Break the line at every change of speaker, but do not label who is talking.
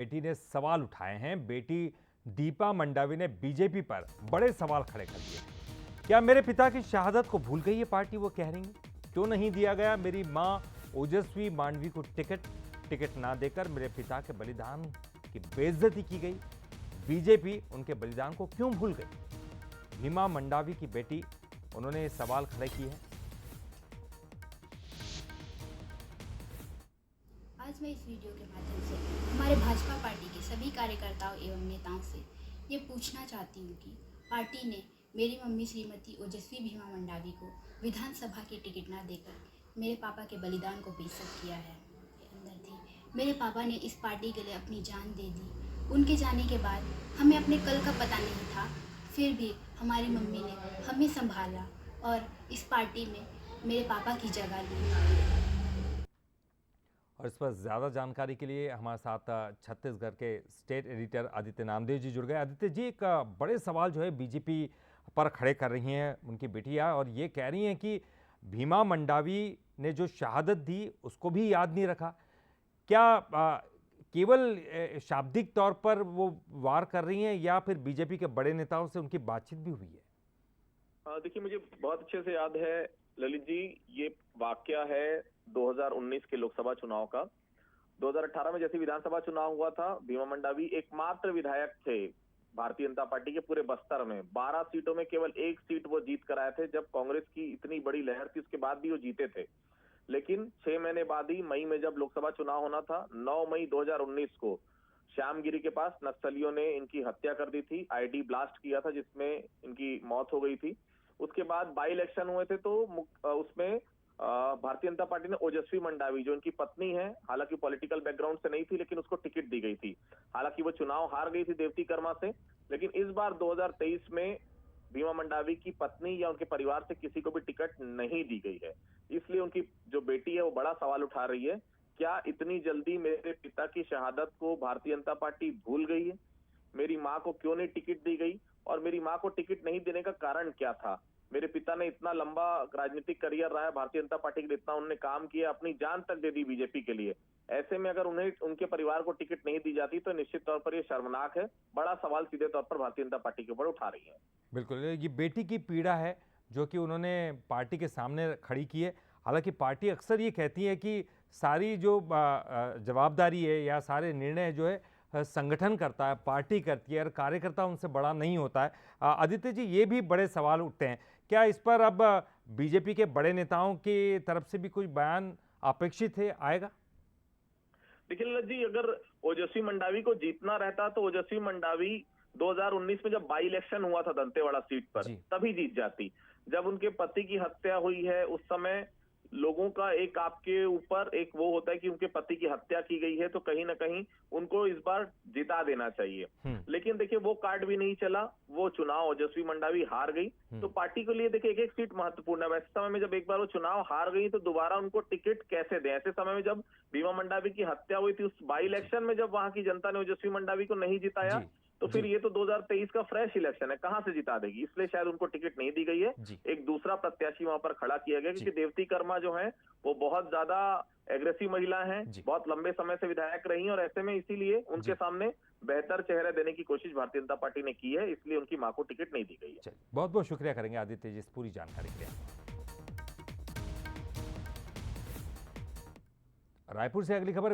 बेटी ने सवाल उठाए हैं। बेटी दीपा मंडावी ने बीजेपी पर बड़े सवाल खड़े कर दिए। क्या मेरे पिता की शहादत को भूल गई ये पार्टी, वो कह रही है। क्यों नहीं दिया गया मेरी मां ओजस्वी मांडवी को टिकट ना देकर मेरे पिता के बलिदान की बेइज्जती की गई। बीजेपी उनके बलिदान को क्यों भूल गई। भीमा मंडावी की बेटी, उन्होंने सवाल खड़े किए हैं।
आज मैं इस वीडियो के माध्यम से हमारे भाजपा पार्टी के सभी कार्यकर्ताओं एवं नेताओं से ये पूछना चाहती हूँ कि पार्टी ने मेरी मम्मी श्रीमती ओजस्वी भीमा मंडावी को विधानसभा की टिकट ना देकर मेरे पापा के बलिदान को बेइज्जत किया है। अंदर थी, मेरे पापा ने इस पार्टी के लिए अपनी जान दे दी। उनके जाने के बाद हमें अपने कल का पता नहीं था, फिर भी हमारी मम्मी ने हमें संभाला और इस पार्टी में मेरे पापा की जगह ली।
और इस पर ज़्यादा जानकारी के लिए हमारे साथ छत्तीसगढ़ के स्टेट एडिटर आदित्य नामदेव जी जुड़ गए। आदित्य जी, एक बड़े सवाल जो है बीजेपी पर खड़े कर रही हैं उनकी बेटियां, और ये कह रही हैं कि भीमा मंडावी ने जो शहादत दी उसको भी याद नहीं रखा। क्या केवल शाब्दिक तौर पर वो वार कर रही हैं, या फिर बीजेपी के बड़े नेताओं से उनकी बातचीत भी हुई है?
देखिए, मुझे बहुत अच्छे से याद है ललित जी, ये वाकया है 2019 के लोकसभा चुनाव का। 2018 में जैसे विधानसभा चुनाव हुआ था, भीमा मंडावी एकमात्र विधायक थे भारतीय जनता पार्टी के पूरे बस्तर में। 12 सीटों में केवल एक सीट वो जीत कर आए थे। जब कांग्रेस की इतनी बड़ी लहर थी, उसके बाद भी वो जीते थे। लेकिन 6 महीने बाद ही मई में जब लोकसभा चुनाव होना था, 9 मई 2019 को श्यामगिरी के पास नक्सलियों ने इनकी हत्या कर दी थी। आईडी ब्लास्ट किया था जिसमें इनकी मौत हो गई थी। उसके बाद बाई इलेक्शन हुए थे, तो उसमें भारतीय जनता पार्टी ने ओजस्वी मंडावी, जो इनकी पत्नी है, हालांकि पॉलिटिकल बैकग्राउंड से नहीं थी, लेकिन उसको टिकट दी गई थी। हालांकि वो चुनाव हार गई थी देवती कर्मा से। लेकिन इस बार 2023 में भीमा मंडावी की पत्नी या उनके परिवार से किसी को भी टिकट नहीं दी गई है। इसलिए उनकी जो बेटी है वो बड़ा सवाल उठा रही है, क्या इतनी जल्दी मेरे पिता की शहादत को भारतीय जनता पार्टी भूल गई है। मेरी माँ को क्यों नहीं टिकट दी गई, और मेरी माँ को टिकट नहीं देने का कारण क्या था। मेरे पिता ने इतना लंबा राजनीतिक करियर रहा है भारतीय जनता पार्टी के लिए, इतना उन्होंने काम किया, अपनी जान तक दे दी बीजेपी के लिए। ऐसे में अगर उन्हें उनके परिवार को टिकट नहीं दी जाती तो निश्चित तौर पर यह शर्मनाक है। बड़ा सवाल सीधे तौर पर भारतीय जनता पार्टी के ऊपर उठा रही है।
बिल्कुल, ये बेटी की पीड़ा है जो कि उन्होंने पार्टी के सामने खड़ी की है। हालांकि पार्टी अक्सर ये कहती है कि सारी जो जवाबदारी है या सारे निर्णय जो है संगठन करता है, पार्टी करती है, और कार्यकर्ता उनसे बड़ा नहीं होता है। आदित्य जी, ये भी बड़े सवाल उठते हैं। क्या इस पर अब बीजेपी के बड़े नेताओं की तरफ से भी कोई बयान अपेक्षित है, आएगा?
देखिए ललित जी, अगर ओजस्वी मंडावी को जीतना रहता तो ओजस्वी मंडावी 2019 में जब बाई इलेक्शन हुआ था दंतेवाड़ा सीट पर, तभी जीत जाती। जब उनके पति की हत्या हुई है, उस समय लोगों का एक आपके ऊपर एक वो होता है कि उनके पति की हत्या की गई है, तो कहीं ना कहीं उनको इस बार जिता देना चाहिए। लेकिन देखिए, वो कार्ड भी नहीं चला। वो चुनाव ओजस्वी मंडावी हार गई। तो पार्टी के लिए देखिए, एक एक सीट महत्वपूर्ण है। ऐसे समय में जब एक बार वो चुनाव हार गई, तो दोबारा उनको टिकट कैसे दें। ऐसे समय में जब भीमा मंडावी की हत्या हुई थी, उस बाई इलेक्शन में जब वहां की जनता ने ओजस्वी मंडावी को नहीं जिताया, तो फिर ये तो 2023 का फ्रेश इलेक्शन है, कहां से जिता देगी। इसलिए शायद उनको टिकट नहीं दी गई है। एक दूसरा प्रत्याशी वहां पर खड़ा किया गया, क्योंकि देवती कर्मा जो है वो बहुत ज्यादा एग्रेसिव महिला हैं, बहुत लंबे समय से विधायक रही हैं, और ऐसे में इसीलिए उनके सामने बेहतर चेहरा देने की कोशिश भारतीय जनता पार्टी ने की है। इसलिए उनकी मां को टिकट नहीं दी गई है।
बहुत बहुत शुक्रिया करेंगे आदित्य जी इस पूरी जानकारी के लिए। रायपुर से अगली खबर।